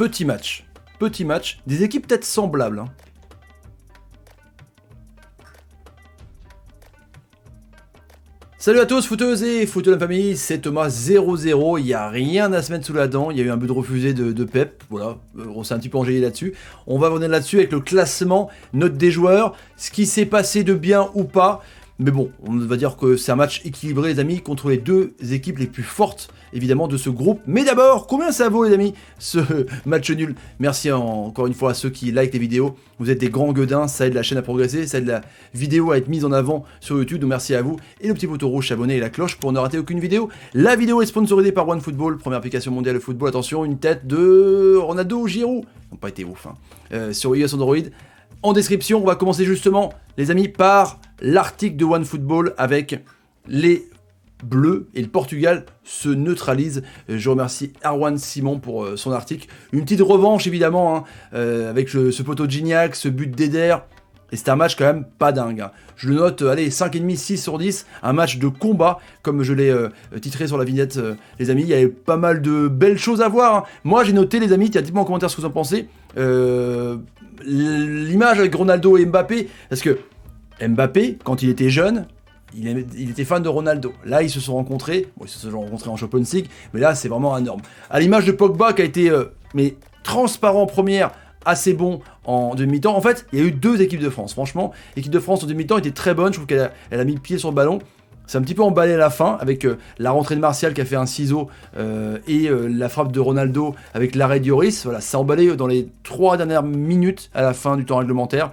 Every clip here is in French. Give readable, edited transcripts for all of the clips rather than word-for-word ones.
Petit match, des équipes peut-être semblables. Hein. Salut à tous, footeuses et footeux de la famille, c'est Thomas 00, il n'y a rien à se mettre sous la dent, il y a eu un but de refusé de Pep, voilà, on s'est un petit peu enjaillé là-dessus. On va revenir là-dessus avec le classement, note des joueurs, ce qui s'est passé de bien ou pas. Mais bon, on va dire que c'est un match équilibré les amis, contre les deux équipes les plus fortes évidemment de ce groupe. Mais d'abord, combien ça vaut les amis, ce match nul? Merci encore une fois à ceux qui likent les vidéos, vous êtes des grands gueudins, ça aide la chaîne à progresser, ça aide la vidéo à être mise en avant sur YouTube, donc merci à vous. Et le petit bouton rouge, s'abonner et la cloche pour ne rater aucune vidéo. La vidéo est sponsorisée par OneFootball, première application mondiale de football. Attention, une tête de Ronaldo ou Giroud, ils n'ont pas été ouf, hein. Sur iOS Android. En description, on va commencer justement, les amis, par l'article de OneFootball avec les Bleus et le Portugal se neutralisent. Je remercie Erwan Simon pour son article. Une petite revanche évidemment, hein, avec ce poteau de Gignac, ce but d'Eder. Et c'était un match quand même pas dingue. Hein. Je le note, allez, 5,5, 6 sur 10. Un match de combat, comme je l'ai titré sur la vignette, les amis. Il y avait pas mal de belles choses à voir. Hein. Moi, j'ai noté, les amis, dites-moi en commentaire ce que vous en pensez. L'image avec Ronaldo et Mbappé. Parce que Mbappé, quand il était jeune, il était fan de Ronaldo. Là, ils se sont rencontrés. Bon, ils se sont rencontrés en Champions League. Mais là, c'est vraiment énorme. À l'image de Pogba, qui a été mais transparent en première, assez bon en demi-temps. En fait, il y a eu deux équipes de France. Franchement, l'équipe de France en demi-temps était très bonne. Je trouve qu'elle a mis le pied sur le ballon. C'est un petit peu emballé à la fin, avec la rentrée de Martial qui a fait un ciseau et la frappe de Ronaldo avec l'arrêt d'Ioris. Voilà, ça a emballé dans les 3 dernières minutes à la fin du temps réglementaire.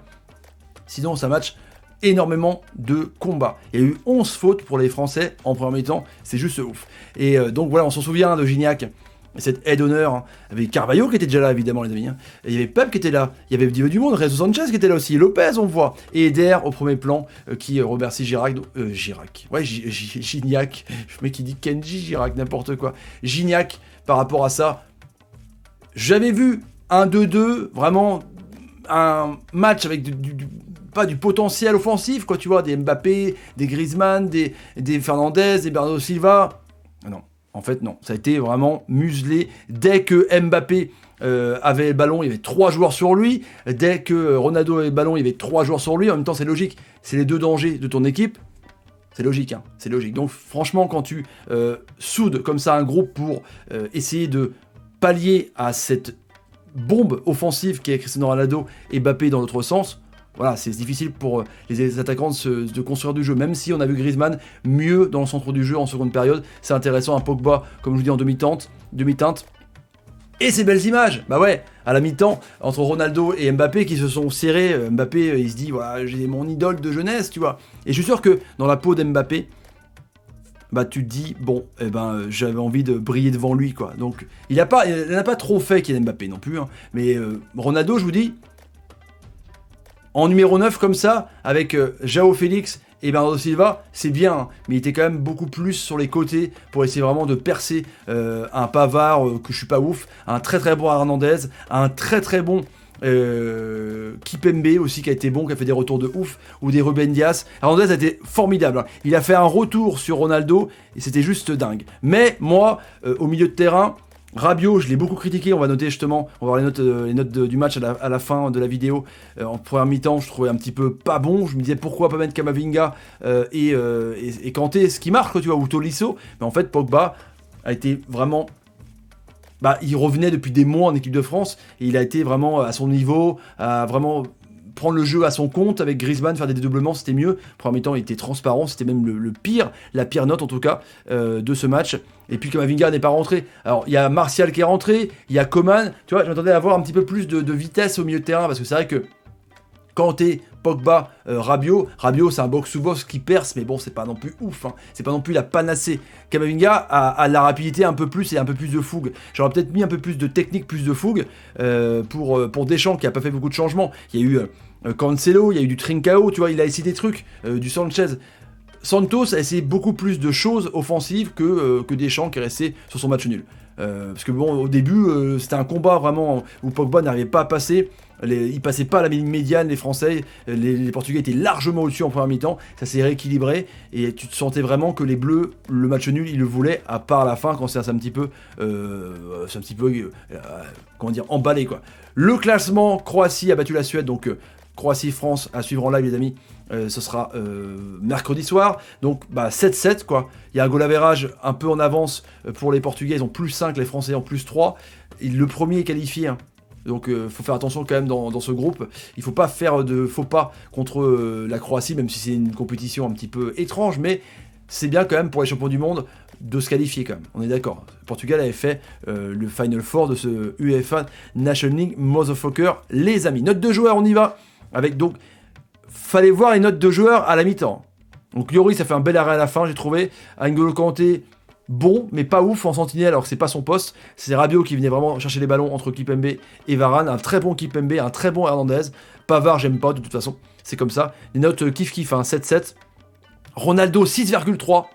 Sinon, c'est un match énormément de combats. Il y a eu 11 fautes pour les Français en premier mi-temps, c'est juste ouf. Et donc voilà, on s'en souvient de Gignac, cette aide d'honneur, hein, avec Carvalho qui était déjà là évidemment les amis, hein. Et il y avait Pep qui était là, il y avait du monde, Rezo Sanchez qui était là aussi, Lopez on voit, et Eder au premier plan qui remercie Gignac, Gignac, je mec qui dit Kenji Girac, n'importe quoi, Gignac par rapport à ça. J'avais vu un 2-2, vraiment un match avec pas du potentiel offensif, quoi, tu vois, des Mbappé, des Griezmann, des Fernandez, des Bernardo Silva. Non, en fait, non. Ça a été vraiment muselé. Dès que Mbappé avait le ballon, il y avait 3 joueurs sur lui. Dès que Ronaldo avait le ballon, il y avait 3 joueurs sur lui. En même temps, c'est logique. C'est les deux dangers de ton équipe. C'est logique, hein. C'est logique. Donc, franchement, quand tu soudes comme ça un groupe pour essayer de pallier à cette bombe offensive qui est Cristiano Ronaldo et Mbappé dans l'autre sens, voilà, c'est difficile pour les attaquants de construire du jeu, même si on a vu Griezmann mieux dans le centre du jeu en seconde période. C'est intéressant, un Pogba, comme je vous dis, en demi-teinte. Et ces belles images, bah ouais, à la mi-temps, entre Ronaldo et Mbappé qui se sont serrés. Mbappé, il se dit, voilà, j'ai mon idole de jeunesse, tu vois. Et je suis sûr que dans la peau d'Mbappé, bah tu te dis, bon, eh ben, j'avais envie de briller devant lui, quoi. Donc, il n'a pas trop fait qu'il y ait Mbappé non plus, hein. Mais Ronaldo, je vous dis, en numéro 9 comme ça, avec João Félix et Bernardo Silva, c'est bien, hein, mais il était quand même beaucoup plus sur les côtés pour essayer vraiment de percer un Pavard que je suis pas ouf, un très très bon Hernandez, un très très bon Kipembe aussi qui a été bon, qui a fait des retours de ouf, ou des Ruben Dias. Hernandez a été formidable, hein. Il a fait un retour sur Ronaldo et c'était juste dingue. Mais moi, au milieu de terrain, Rabiot, je l'ai beaucoup critiqué, on va noter justement, on va voir les notes du match à la fin de la vidéo. En première mi-temps, je trouvais un petit peu pas bon, je me disais pourquoi pas mettre Camavinga et Kanté, ce qui marque, tu vois, ou Tolisso. Mais en fait, Pogba a été vraiment... Bah, il revenait depuis des mois en équipe de France, et il a été vraiment à son niveau, à vraiment prendre le jeu à son compte avec Griezmann, faire des dédoublements, c'était mieux. Premier mi-temps, il était transparent, c'était même le pire, la pire note en tout cas de ce match. Et puis Camavinga n'est pas rentré. Alors il y a Martial qui est rentré, il y a Coman, tu vois, je m'attendais à avoir un petit peu plus de vitesse au milieu de terrain, parce que c'est vrai que Kanté, Pogba, Rabiot c'est un box-to-box qui perce, mais bon, c'est pas non plus ouf, hein. C'est pas non plus la panacée. Camavinga a la rapidité un peu plus et un peu plus de fougue. J'aurais peut-être mis un peu plus de technique, plus de fougue pour Deschamps qui a pas fait beaucoup de changements. Il y a eu Cancelo, il y a eu du Trincao, tu vois, il a essayé des trucs, du Sanchez. Santos a essayé beaucoup plus de choses offensives que Deschamps qui est resté sur son match nul. Parce que bon, au début, c'était un combat vraiment où Pogba n'arrivait pas à passer. Il passait pas à la ligne médiane, les Français, les Portugais étaient largement au-dessus en première mi-temps, ça s'est rééquilibré, et tu te sentais vraiment que les Bleus, le match nul, ils le voulaient, à part la fin, quand c'est un petit peu, comment dire, emballé, quoi. Le classement, Croatie a battu la Suède, donc Croatie-France à suivre en live, les amis. Ce sera mercredi soir, donc 7-7 quoi. Il y a un goal average un peu en avance pour les Portugais, ils ont plus 5, les Français en plus 3. Et le premier est qualifié, hein. Donc faut faire attention quand même dans ce groupe. Il faut pas faire de faux pas contre la Croatie, même si c'est une compétition un petit peu étrange, mais c'est bien quand même pour les champions du monde de se qualifier quand même, on est d'accord. Le Portugal avait fait le Final Four de ce UEFA National League Motherfucker, les amis. Note de joueur, on y va, avec donc, fallait voir les notes de joueurs à la mi-temps. Donc Lloris a fait un bel arrêt à la fin, j'ai trouvé. N'Golo Kanté, bon, mais pas ouf en sentinelle, alors que c'est pas son poste. C'est Rabiot qui venait vraiment chercher les ballons entre Kimpembe et Varane. Un très bon Kimpembe, un très bon Hernandez. Pavard, j'aime pas, de toute façon, c'est comme ça. Les notes kiff-kiff, hein, 7-7. Ronaldo, 6,3.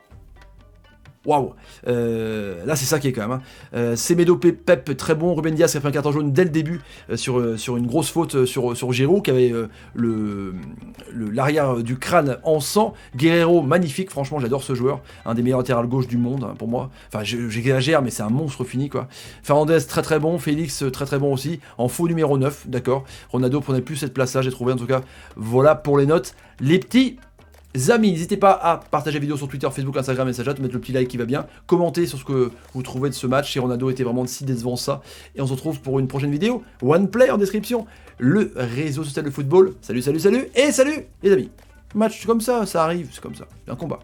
Waouh, là c'est ça qui est quand même. Semedo, Pep, très bon. Ruben Dias qui a fait un carton jaune dès le début sur une grosse faute sur Giroud qui avait l'arrière du crâne en sang. Guerrero, magnifique, franchement j'adore ce joueur, un des meilleurs latérales gauche du monde hein, pour moi. Enfin j'exagère mais c'est un monstre fini quoi. Fernandez très très bon, Félix très très bon aussi, en faux numéro 9, d'accord. Ronaldo prenait plus cette place là, j'ai trouvé en tout cas. Voilà pour les notes. Les petits amis, n'hésitez pas à partager la vidéo sur Twitter, Facebook, Instagram, Message, mettre le petit like qui va bien, commenter sur ce que vous trouvez de ce match, si Ronaldo était vraiment si décevant ça, et on se retrouve pour une prochaine vidéo, OnePlay en description, le réseau social de football, salut, et salut les amis, match comme ça arrive, c'est comme ça, un combat.